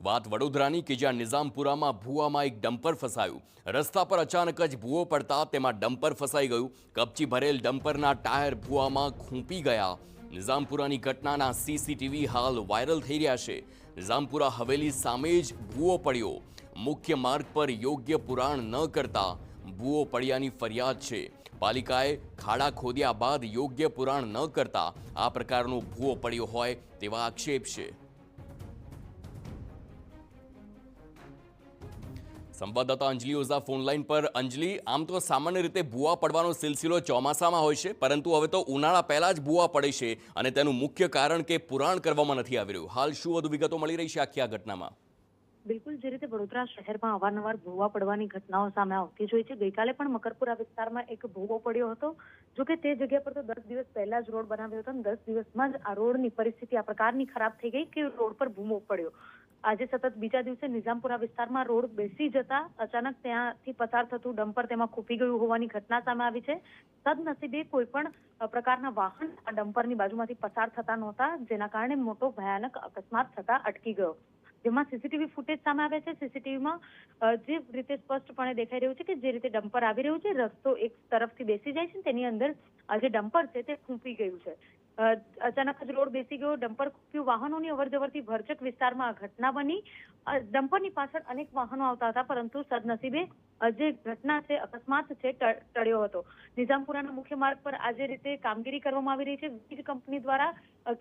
વાત વડોદરાની કે જ્યાં નિઝામપુરામાં ભૂવામાં એક ડમ્પર ફસાયું. રસ્તા પર અચાનક જ ભૂવો પડતા તેમાં ડમ્પર ફસાઈ ગયું. કપચી ભરેલ ડમ્પરના ટાયર ભૂવામાં ખૂંપી ગયા. નિઝામપુરાની ઘટનાના સીસીટીવી હાલ વાયરલ થઈ રહ્યા છે. નિઝામપુરા હવેલી સામે જ ભૂવો પડ્યો. મુખ્ય માર્ગ પર યોગ્ય પુરાણ ન કરતા ભૂવો પડ્યાની ફરિયાદ છે. પાલિકાએ ખાડા ખોદ્યા બાદ યોગ્ય પુરાણ ન કરતા આ પ્રકારનો ભૂવો પડ્યો હોય તેવા આક્ષેપ છે. સંવાદદાતા અંજલિ ઓઝા ફોનલાઈન પર. અંજલિ, આમ તો સામાન્ય રીતે ભૂવા પડવાનો સિલસિલો ચોમાસામાં હોય છે, પરંતુ હવે તો ઉનાળા પહેલા જ ભૂવા પડે છે અને તેનું મુખ્ય કારણ કે પુરાણ કરવામાં નથી આવી રહ્યું. હાલ શું વધુ વિગતો મળી રહી છે આખી આ ઘટનામાં? બિલકુલ, જે રીતે વડોદરા શહેરમાં અવારનવાર ભૂવા પડવાની ઘટનાઓ સામે આવતી જ હોય છે. ગઈકાલે પણ મકરપુરા વિસ્તારમાં એક ભૂવો પડ્યો હતો. જોકે તે જગ્યા પર તો 10 દિવસ પહેલા જ રોડ બનાવ્યો હતો અને 10 દિવસમાં જ આ રોડની પરિસ્થિતિ આ પ્રકારની ખરાબ થઈ ગઈ કે રોડ પર ભૂવો પડ્યો. આજે સતત બીજા દિવસે નિઝામપુરા વિસ્તારમાં રોડ બેસી જતા અચાનક ત્યાંથી પસાર થતું ડમ્પર તેમાં ખૂંપી ગયું હોવાની ઘટના સામે આવી છે. સદનસીબે કોઈ પણ પ્રકારના વાહન આ ડમ્પરની બાજુમાંથી પસાર થતા નહોતા, જેના કારણે મોટો ભયાનક અકસ્માત થતા અટકી ગયો. જેમાં સીસીટીવી ફૂટેજ સામે આવે છે. સીસીટીવીમાં જે રીતે સ્પષ્ટપણે દેખાઈ રહ્યું છે કે જે રીતે ડમ્પર આવી રહ્યું છે, રસ્તો એક તરફથી બેસી જાય છે, તેની અંદર જે ડમ્પર છે તે ખૂંપી ગયું છે. અચાનક જ રોડ બેસી ગયો, ડમ્પર ખૂંપ્યું. વાહનોની અવરજવરથી ભરચક વિસ્તારમાં ઘટના બની. ડમ્પરની પાછળ અનેક વાહનો આવતા હતા, પરંતુ સદનસીબે જે ઘટના છે, અકસ્માત છે, ટળ્યો હતો. નિઝામપુરાના મુખ્ય માર્ગ પર આજે રીતે કામગીરી કરવામાં આવી રહી છે. વીજ કંપની દ્વારા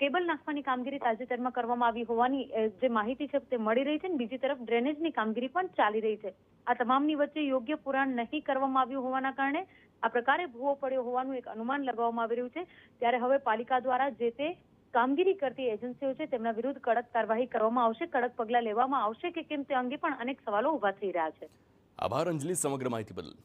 કેબલ નાખવાની કામગીરી તાજેતરમાં કરવામાં આવી હોવાની જે માહિતી છે તે મળી રહી છે. બીજી તરફ ડ્રેનેજની કામગીરી પણ ચાલી રહી છે. આ તમામની વચ્ચે યોગ્ય પુરાણ નહીં કરવામાં આવ્યું હોવાના કારણે આ પ્રકારે ભૂવો પડ્યો હોવાનું એક અનુમાન લગાવવામાં આવી રહ્યું છે. ત્યારે હવે પાલિકા દ્વારા જે તે કામગીરી કરતી એજન્સીઓ છે તેમના વિરુદ્ધ કડક કાર્યવાહી કરવામાં આવશે, કડક પગલાં લેવામાં આવશે કે કેમ તે અંગે પણ અનેક સવાલો ઉભા થઈ રહ્યા છે. આભાર અંજલિ, સમગ્ર માહિતી બદલ.